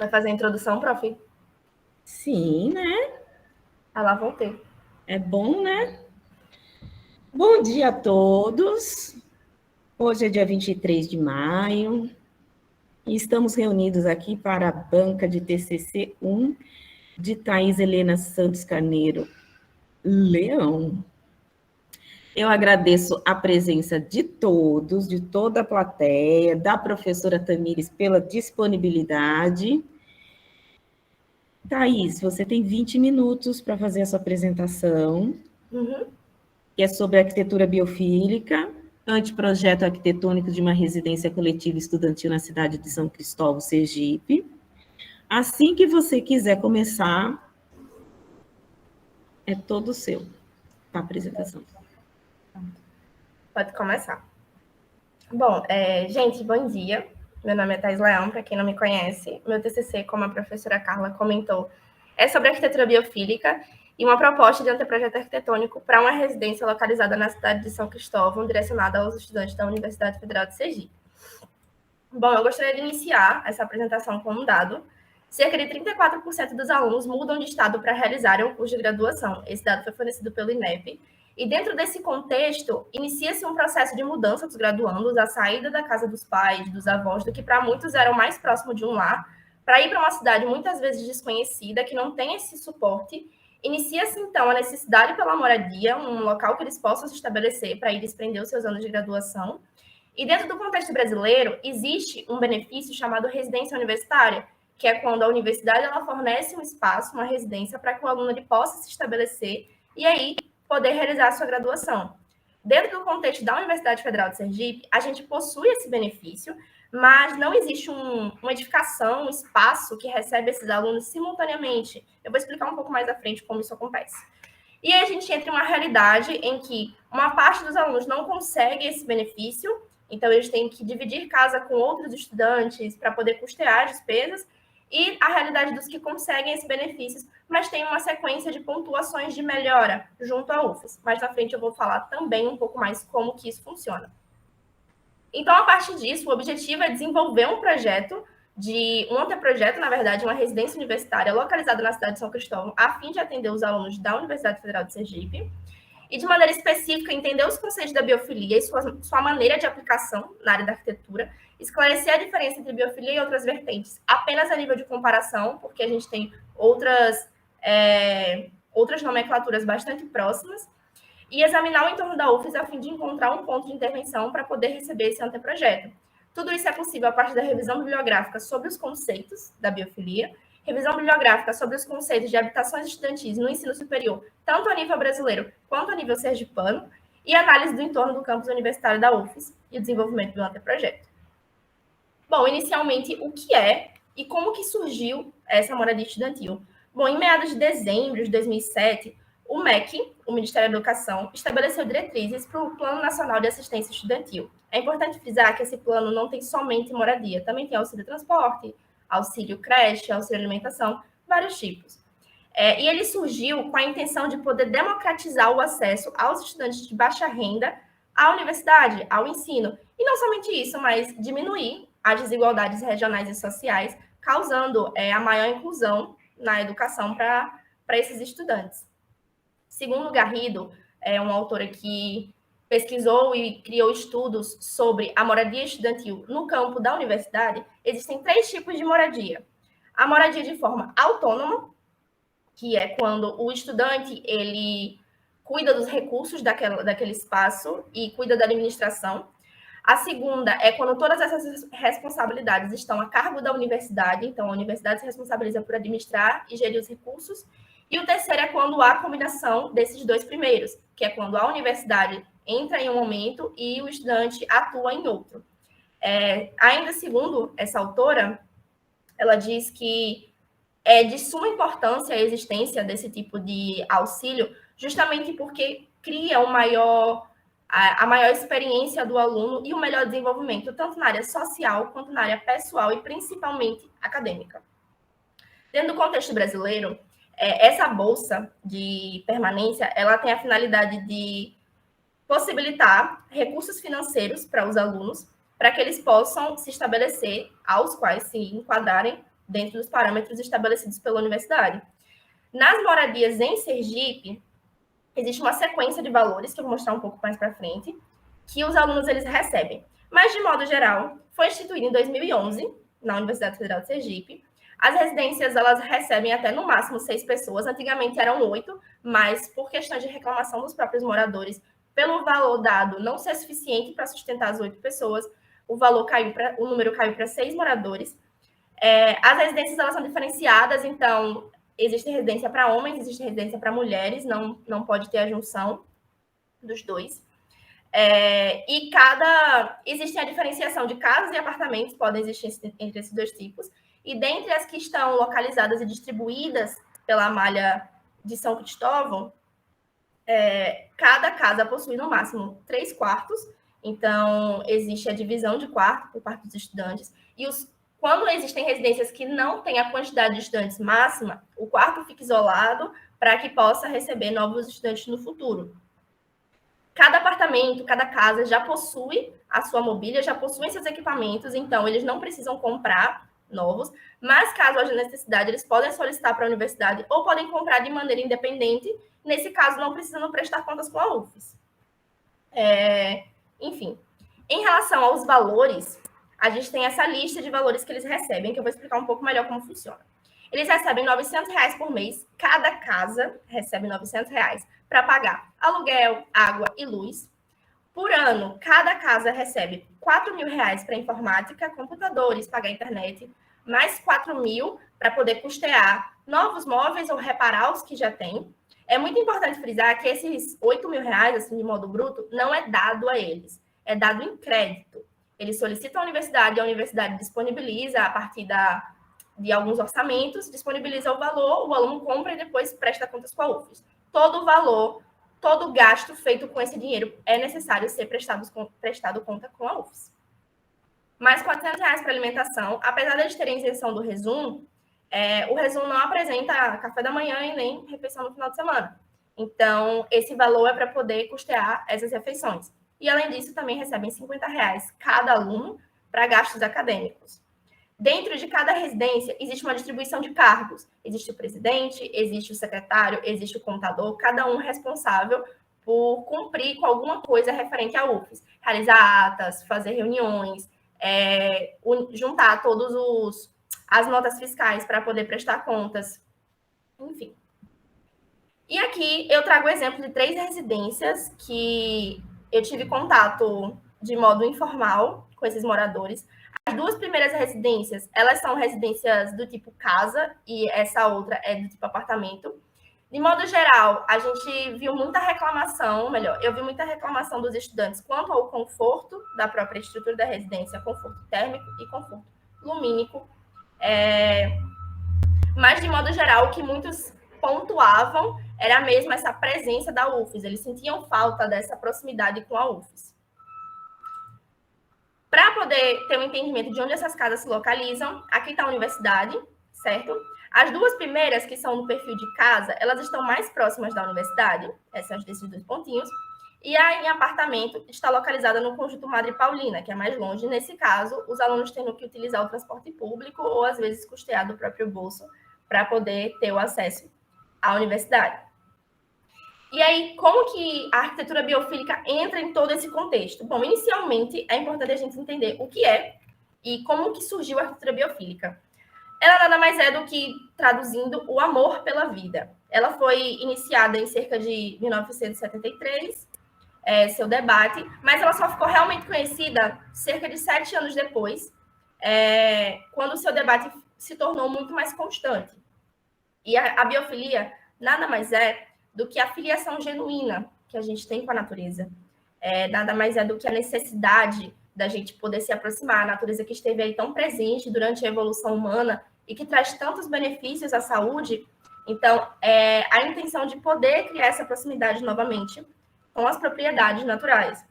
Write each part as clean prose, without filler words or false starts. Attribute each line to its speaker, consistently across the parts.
Speaker 1: Vai fazer a introdução, prof?
Speaker 2: Sim, né?
Speaker 1: Ah, lá voltei.
Speaker 2: É bom, né? Bom dia a todos. Hoje é dia 23 de maio e estamos reunidos aqui para a banca de TCC 1 de Thais Helena Santos Carneiro Leão. Eu agradeço a presença de todos, de toda a plateia, da professora Tamires pela disponibilidade. Thaís, você tem 20 minutos para fazer a sua apresentação. Que é sobre arquitetura biofílica, anteprojeto arquitetônico de uma residência coletiva estudantil na cidade de São Cristóvão, Sergipe. Assim que você quiser começar, é todo seu, a apresentação.
Speaker 1: Pode começar. Bom, gente, bom dia. Meu nome é Thais Leão, para quem não me conhece. Meu TCC, como a professora Carla comentou, é sobre arquitetura biofílica e uma proposta de anteprojeto arquitetônico para uma residência localizada na cidade de São Cristóvão, direcionada aos estudantes da Universidade Federal de Sergipe. Bom, eu gostaria de iniciar essa apresentação com um dado. Cerca de 34% dos alunos mudam de estado para realizarem o curso de graduação. Esse dado foi fornecido pelo INEP. E dentro desse contexto, inicia-se um processo de mudança dos graduandos, a saída da casa dos pais, dos avós, do que para muitos era o mais próximo de um lar, para ir para uma cidade muitas vezes desconhecida, que não tem esse suporte. Inicia-se, então, a necessidade pela moradia, um local que eles possam se estabelecer para ir desprender os seus anos de graduação. E dentro do contexto brasileiro, existe um benefício chamado residência universitária, que é quando a universidade ela fornece um espaço, uma residência, para que o aluno ele possa se estabelecer e aí poder realizar a sua graduação. Dentro do contexto da Universidade Federal de Sergipe, a gente possui esse benefício, mas não existe uma edificação, um espaço que recebe esses alunos simultaneamente. Eu vou explicar um pouco mais à frente como isso acontece. E aí a gente entra em uma realidade em que uma parte dos alunos não consegue esse benefício, então eles têm que dividir casa com outros estudantes para poder custear as despesas, e a realidade dos que conseguem esses benefícios, mas tem uma sequência de pontuações de melhora junto à UFES. Mais na frente eu vou falar também um pouco mais como que isso funciona. Então, a partir disso, o objetivo é desenvolver um projeto um anteprojeto, na verdade, uma residência universitária localizada na cidade de São Cristóvão, a fim de atender os alunos da Universidade Federal de Sergipe, e de maneira específica entender os conceitos da biofilia e sua maneira de aplicação na área da arquitetura, esclarecer a diferença entre biofilia e outras vertentes, apenas a nível de comparação, porque a gente tem outras nomenclaturas bastante próximas, e examinar o entorno da UFES a fim de encontrar um ponto de intervenção para poder receber esse anteprojeto. Tudo isso é possível a partir da revisão bibliográfica sobre os conceitos da biofilia, revisão bibliográfica sobre os conceitos de habitações estudantis no ensino superior, tanto a nível brasileiro quanto a nível sergipano, e análise do entorno do campus universitário da UFES e o desenvolvimento do anteprojeto. Bom, inicialmente, o que é e como que surgiu essa moradia estudantil? Bom, em meados de dezembro de 2007, o MEC, o Ministério da Educação, estabeleceu diretrizes para o Plano Nacional de Assistência Estudantil. É importante frisar que esse plano não tem somente moradia, também tem auxílio transporte, auxílio creche, auxílio alimentação, vários tipos. E ele surgiu com a intenção de poder democratizar o acesso aos estudantes de baixa renda à universidade, ao ensino. E não somente isso, mas diminuir as desigualdades regionais e sociais, causando a maior inclusão na educação para esses estudantes. Segundo Garrido, um autor que pesquisou e criou estudos sobre a moradia estudantil no campo da universidade, existem 3 tipos de moradia. A moradia de forma autônoma, que é quando o estudante ele cuida dos recursos daquele espaço e cuida da administração. A segunda é quando todas essas responsabilidades estão a cargo da universidade, então a universidade se responsabiliza por administrar e gerir os recursos. E o terceiro é quando há combinação desses 2 primeiros, que é quando a universidade entra em um momento e o estudante atua em outro. Ainda segundo essa autora, ela diz que é de suma importância a existência desse tipo de auxílio, justamente porque cria a maior experiência do aluno e o melhor desenvolvimento, tanto na área social quanto na área pessoal e principalmente acadêmica. Dentro do contexto brasileiro, essa bolsa de permanência, ela tem a finalidade de possibilitar recursos financeiros para os alunos, para que eles possam se estabelecer, aos quais se enquadrarem dentro dos parâmetros estabelecidos pela universidade. Nas moradias em Sergipe, existe uma sequência de valores, que eu vou mostrar um pouco mais para frente, que os alunos eles recebem. Mas, de modo geral, foi instituído em 2011, na Universidade Federal de Sergipe. As residências, elas recebem até, no máximo, 6 pessoas. Antigamente eram 8, mas por questões de reclamação dos próprios moradores, pelo valor dado não ser suficiente para sustentar as 8 pessoas, o número caiu para 6 moradores. As residências, elas são diferenciadas, então, existe residência para homens, existe residência para mulheres, não pode ter a junção dos dois. Existe a diferenciação de casas e apartamentos, podem existir entre esses dois tipos. E dentre as que estão localizadas e distribuídas pela malha de São Cristóvão, cada casa possui no máximo 3 quartos. Então, existe a divisão de quarto por parte dos estudantes. E quando existem residências que não têm a quantidade de estudantes máxima, o quarto fica isolado para que possa receber novos estudantes no futuro. Cada apartamento, cada casa já possui a sua mobília, já possui seus equipamentos, então eles não precisam comprar novos, mas caso haja necessidade, eles podem solicitar para a universidade ou podem comprar de maneira independente, nesse caso não precisando prestar contas com a UFES. Enfim, em relação aos valores, a gente tem essa lista de valores que eles recebem, que eu vou explicar um pouco melhor como funciona. Eles recebem R$900 por mês, cada casa recebe R$900 para pagar aluguel, água e luz. Por ano, cada casa recebe R$4.000 para informática, computadores, pagar internet, mais R$4.000 para poder custear novos móveis ou reparar os que já tem. É muito importante frisar que esses R$8.000, assim, de modo bruto, não é dado a eles, é dado em crédito. Eles solicitam à universidade, a universidade disponibiliza a partir de alguns orçamentos, disponibiliza o valor, o aluno compra e depois presta contas com a UFES. Todo o valor, todo gasto feito com esse dinheiro é necessário ser prestado conta com a UFES. Mais R$400 para alimentação, apesar de eles terem isenção do Resum, o Resum não apresenta café da manhã e nem refeição no final de semana. Então, esse valor é para poder custear essas refeições. E, além disso, também recebem R$50 cada aluno para gastos acadêmicos. Dentro de cada residência, existe uma distribuição de cargos. Existe o presidente, existe o secretário, existe o contador, cada um responsável por cumprir com alguma coisa referente à UFES. Realizar atas, fazer reuniões, juntar todas as notas fiscais para poder prestar contas, enfim. E aqui eu trago o exemplo de 3 residências que eu tive contato de modo informal com esses moradores. As 2 primeiras residências, elas são residências do tipo casa e essa outra é do tipo apartamento. De modo geral, a gente viu muita reclamação, eu vi muita reclamação dos estudantes quanto ao conforto da própria estrutura da residência, conforto térmico e conforto lumínico. Mas, de modo geral, o que muitos pontuavam era mesmo essa presença da UFES. Eles sentiam falta dessa proximidade com a UFES. Para poder ter um entendimento de onde essas casas se localizam, aqui está a universidade, certo? As 2 primeiras, que são no perfil de casa, elas estão mais próximas da universidade, essas desses 2 pontinhos, e a em apartamento está localizada no Conjunto Madre Paulina, que é mais longe. Nesse caso, os alunos tendo que utilizar o transporte público ou, às vezes, custear do próprio bolso para poder ter o acesso à universidade. E aí, como que a arquitetura biofílica entra em todo esse contexto? Bom, inicialmente, é importante a gente entender o que é e como que surgiu a arquitetura biofílica. Ela nada mais é do que, traduzindo, o amor pela vida. Ela foi iniciada em cerca de 1973, seu debate, mas ela só ficou realmente conhecida cerca de 7 anos depois, quando o seu debate se tornou muito mais constante. E a biofilia nada mais é do que a filiação genuína que a gente tem com a natureza. Nada mais é do que a necessidade da gente poder se aproximar. A natureza que esteve aí tão presente durante a evolução humana e que traz tantos benefícios à saúde. Então, a intenção de poder criar essa proximidade novamente com as propriedades naturais.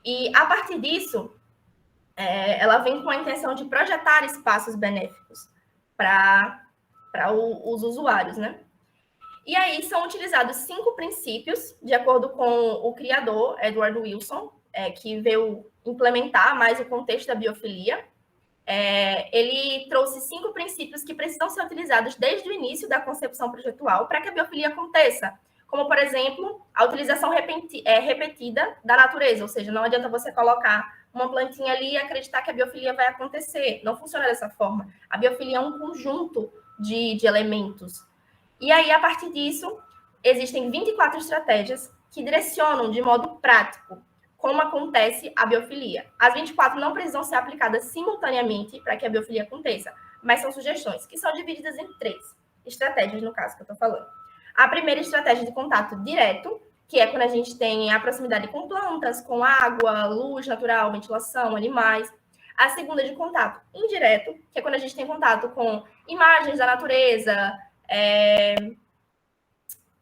Speaker 1: E, a partir disso, ela vem com a intenção de projetar espaços benéficos para os usuários, né? E aí são utilizados 5 princípios, de acordo com o criador, Edward Wilson, que veio implementar mais o contexto da biofilia. Ele trouxe 5 princípios que precisam ser utilizados desde o início da concepção projetual para que a biofilia aconteça, como, por exemplo, a utilização repetida da natureza, ou seja, não adianta você colocar uma plantinha ali e acreditar que a biofilia vai acontecer. Não funciona dessa forma. A biofilia é um conjunto de elementos. E aí, a partir disso, existem 24 estratégias que direcionam de modo prático como acontece a biofilia. As 24 não precisam ser aplicadas simultaneamente para que a biofilia aconteça, mas são sugestões que são divididas em 3 estratégias, no caso que eu estou falando. A primeira estratégia de contato direto, que é quando a gente tem a proximidade com plantas, com água, luz natural, ventilação, animais. A segunda de contato indireto, que é quando a gente tem contato com imagens da natureza,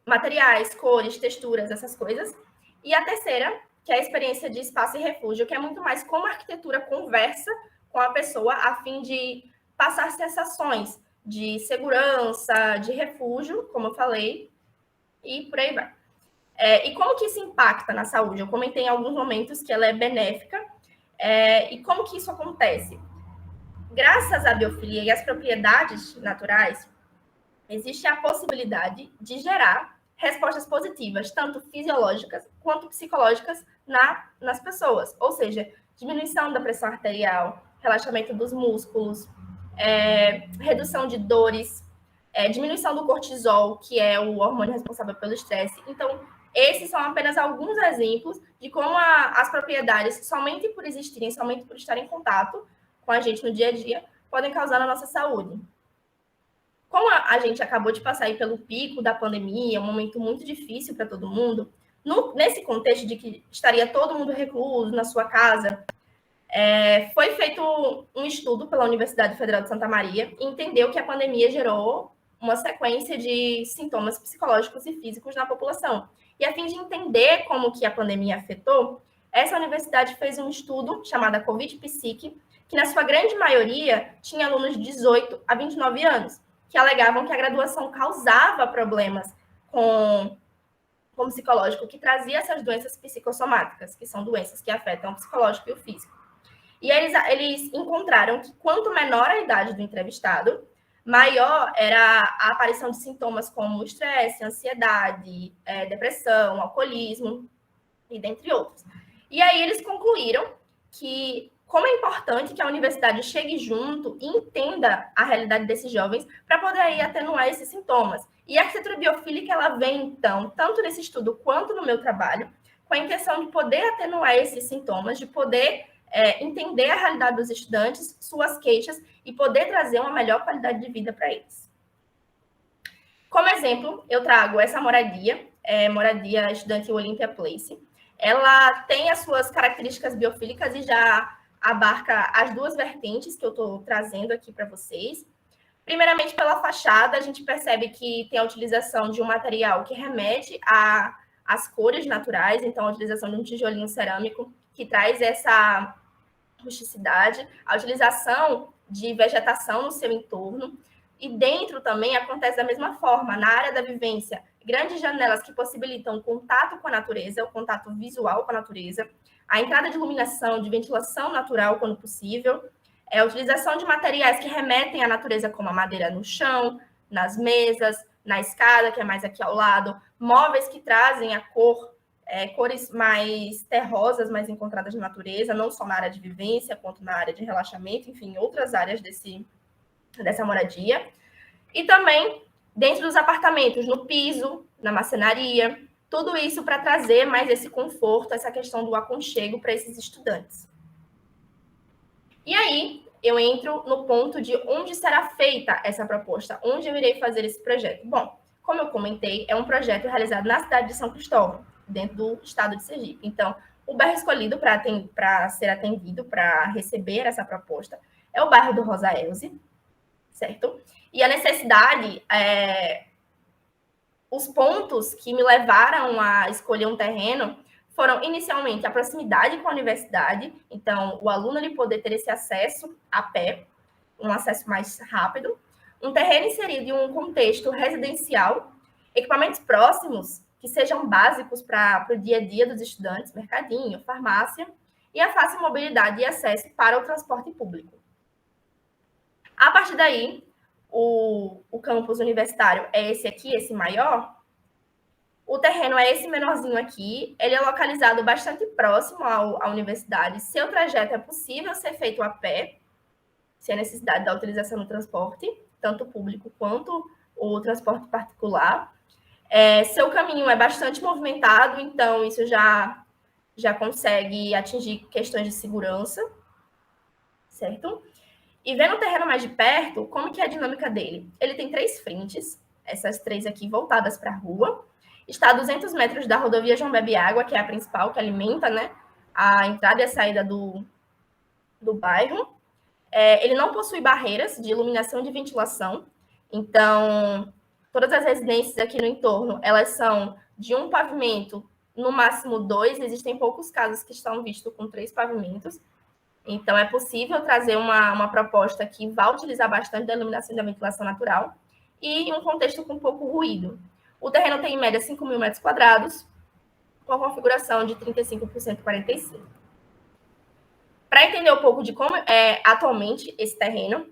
Speaker 1: materiais, cores, texturas, essas coisas. E a terceira, que é a experiência de espaço e refúgio, que é muito mais como a arquitetura conversa com a pessoa a fim de passar sensações de segurança, de refúgio, como eu falei, e por aí vai. E como que isso impacta na saúde? Eu comentei em alguns momentos que ela é benéfica. E como que isso acontece? Graças à biofilia e às propriedades naturais, existe a possibilidade de gerar respostas positivas, tanto fisiológicas quanto psicológicas nas pessoas. Ou seja, diminuição da pressão arterial, relaxamento dos músculos, redução de dores, diminuição do cortisol, que é o hormônio responsável pelo estresse. Então, esses são apenas alguns exemplos de como as propriedades, somente por existirem, somente por estarem em contato com a gente no dia a dia, podem causar na nossa saúde. Como a gente acabou de passar aí pelo pico da pandemia, um momento muito difícil para todo mundo, nesse contexto de que estaria todo mundo recluso na sua casa, foi feito um estudo pela Universidade Federal de Santa Maria e entendeu que a pandemia gerou uma sequência de sintomas psicológicos e físicos na população. E a fim de entender como que a pandemia afetou, essa universidade fez um estudo chamado Covid Psique, que na sua grande maioria tinha alunos de 18 a 29 anos, que alegavam que a graduação causava problemas com o psicológico, que trazia essas doenças psicossomáticas, que são doenças que afetam o psicológico e o físico. E eles encontraram que quanto menor a idade do entrevistado, maior era a aparição de sintomas como estresse, ansiedade, depressão, alcoolismo, e dentre outros. E aí eles concluíram que como é importante que a universidade chegue junto e entenda a realidade desses jovens para poder aí atenuar esses sintomas. E a arquitetura biofílica, ela vem, então, tanto nesse estudo quanto no meu trabalho, com a intenção de poder atenuar esses sintomas, de poder entender a realidade dos estudantes, suas queixas, e poder trazer uma melhor qualidade de vida para eles. Como exemplo, eu trago essa moradia, moradia estudantil Olympia Place. Ela tem as suas características biofílicas e já abarca as duas vertentes que eu estou trazendo aqui para vocês. Primeiramente, pela fachada, a gente percebe que tem a utilização de um material que remete às cores naturais, então a utilização de um tijolinho cerâmico que traz essa rusticidade, a utilização de vegetação no seu entorno, e dentro também acontece da mesma forma, na área da vivência, grandes janelas que possibilitam o contato com a natureza, o contato visual com a natureza, a entrada de iluminação, de ventilação natural quando possível, a utilização de materiais que remetem à natureza, como a madeira no chão, nas mesas, na escada, que é mais aqui ao lado, móveis que trazem a cores mais terrosas, mais encontradas na natureza, não só na área de vivência, quanto na área de relaxamento, enfim, outras áreas dessa moradia. E também dentro dos apartamentos, no piso, na marcenaria, tudo isso para trazer mais esse conforto, essa questão do aconchego para esses estudantes. E aí, eu entro no ponto de onde será feita essa proposta, onde eu irei fazer esse projeto. Bom, como eu comentei, é um projeto realizado na cidade de São Cristóvão, dentro do estado de Sergipe. Então, o bairro escolhido para ser atendido, para receber essa proposta, é o bairro do Rosa Elze, certo? E a necessidade, os pontos que me levaram a escolher um terreno foram, inicialmente, a proximidade com a universidade, então, o aluno ele poder ter esse acesso a pé, um acesso mais rápido, um terreno inserido em um contexto residencial, equipamentos próximos que sejam básicos para o dia a dia dos estudantes, mercadinho, farmácia, e a fácil mobilidade e acesso para o transporte público. daí, o campus universitário é esse aqui, esse maior. O terreno é esse menorzinho aqui. Ele é localizado bastante próximo à universidade. Seu trajeto é possível ser feito a pé, sem a necessidade da utilização do transporte, tanto público quanto o transporte particular. Seu caminho é bastante movimentado, então isso já consegue atingir questões de segurança, certo? E vendo o terreno mais de perto, como que é a dinâmica dele? Ele tem 3 frentes, essas 3 aqui voltadas para a rua. Está a 200 metros da rodovia João Bebe Água, que é a principal, que alimenta, né, a entrada e a saída do bairro. Ele não possui barreiras de iluminação e de ventilação. Então, todas as residências aqui no entorno, elas são de um pavimento, no máximo 2. Existem poucos casos que estão vistos com 3 pavimentos. Então, é possível trazer uma proposta que vai utilizar bastante da iluminação e da ventilação natural e um contexto com pouco ruído. O terreno tem, em média, 5.000 metros quadrados, com a configuração de 35% 45%. Para entender um pouco de como é atualmente esse terreno,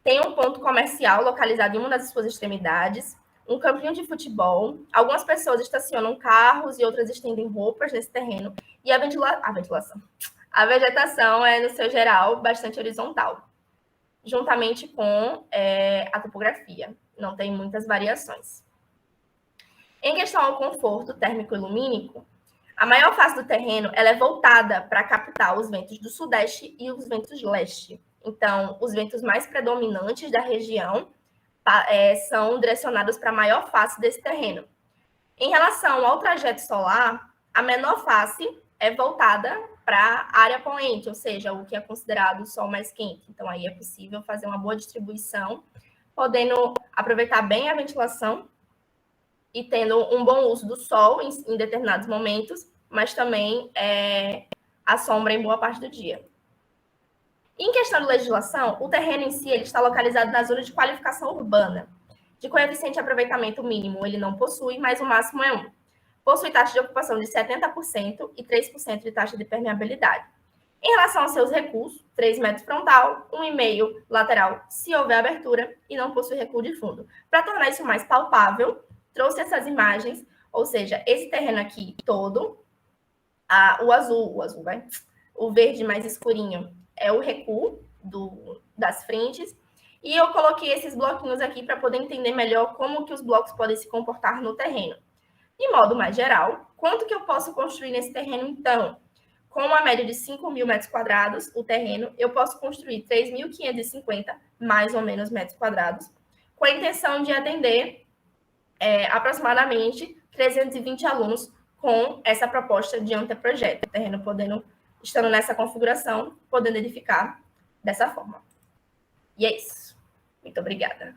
Speaker 1: tem um ponto comercial localizado em uma das suas extremidades, um campinho de futebol, algumas pessoas estacionam carros e outras estendem roupas nesse terreno, e a vegetação é, no seu geral, bastante horizontal, juntamente com a topografia. Não tem muitas variações. Em questão ao conforto térmico e lumínico, a maior face do terreno ela é voltada para captar os ventos do sudeste e os ventos leste. Então, os ventos mais predominantes da região são direcionados para a maior face desse terreno. Em relação ao trajeto solar, a menor face é voltada para a área poente, ou seja, o que é considerado o sol mais quente. Então, aí é possível fazer uma boa distribuição, podendo aproveitar bem a ventilação e tendo um bom uso do sol em determinados momentos, mas também a sombra em boa parte do dia. Em questão de legislação, o terreno em si ele está localizado na zona de qualificação urbana. De coeficiente de aproveitamento mínimo, ele não possui, mas o máximo é 1. Possui taxa de ocupação de 70% e 3% de taxa de permeabilidade. Em relação aos seus recursos, 3 metros frontal, 1,5 lateral, se houver abertura, e não possui recuo de fundo. Para tornar isso mais palpável, trouxe essas imagens, ou seja, esse terreno aqui todo, o verde mais escurinho é o recuo das frentes, e eu coloquei esses bloquinhos aqui para poder entender melhor como que os blocos podem se comportar no terreno. De modo mais geral, quanto que eu posso construir nesse terreno, então? Com uma média de 5.000 metros quadrados, o terreno, eu posso construir 3.550, mais ou menos, metros quadrados, com a intenção de atender aproximadamente 320 alunos com essa proposta de anteprojeto. O terreno estando nessa configuração, podendo edificar dessa forma. E é isso. Muito obrigada.